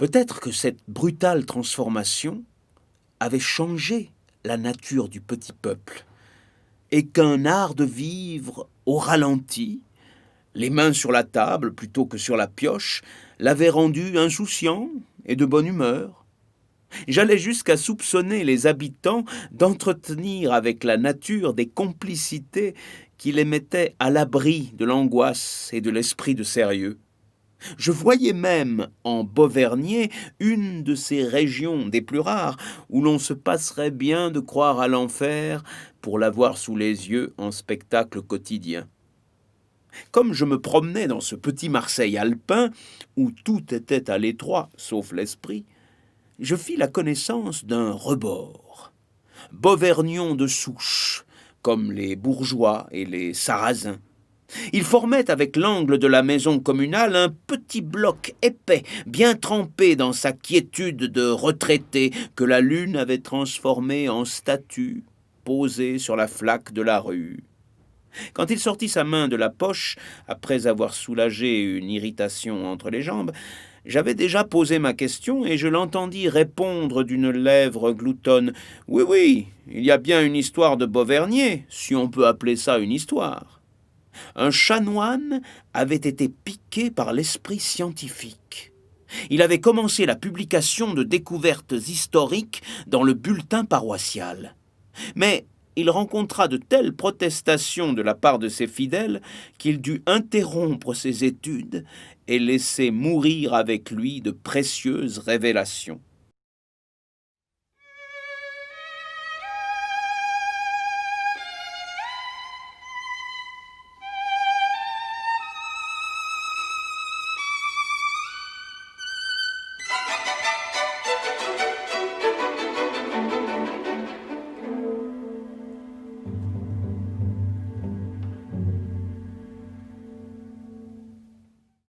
Peut-être que cette brutale transformation avait changé la nature du petit peuple, et qu'un art de vivre au ralenti, les mains sur la table plutôt que sur la pioche, l'avait rendu insouciant et de bonne humeur. J'allais jusqu'à soupçonner les habitants d'entretenir avec la nature des complicités qui les mettaient à l'abri de l'angoisse et de l'esprit de sérieux. Je voyais même en Beauvernier une de ces régions des plus rares où l'on se passerait bien de croire à l'enfer pour l'avoir sous les yeux en spectacle quotidien. Comme je me promenais dans ce petit Marseille alpin, où tout était à l'étroit, sauf l'esprit, je fis la connaissance d'un rebord, Beauvernion de souche, comme les bourgeois et les sarrasins. Il formait avec l'angle de la maison communale un petit bloc épais, bien trempé dans sa quiétude de retraité que la lune avait transformé en statue posée sur la flaque de la rue. Quand il sortit sa main de la poche, après avoir soulagé une irritation entre les jambes, j'avais déjà posé ma question et je l'entendis répondre d'une lèvre gloutonne. « Oui, oui, il y a bien une histoire de Beauvernier, si on peut appeler ça une histoire. » Un chanoine avait été piqué par l'esprit scientifique. Il avait commencé la publication de découvertes historiques dans le bulletin paroissial. Mais il rencontra de telles protestations de la part de ses fidèles qu'il dut interrompre ses études et laisser mourir avec lui de précieuses révélations.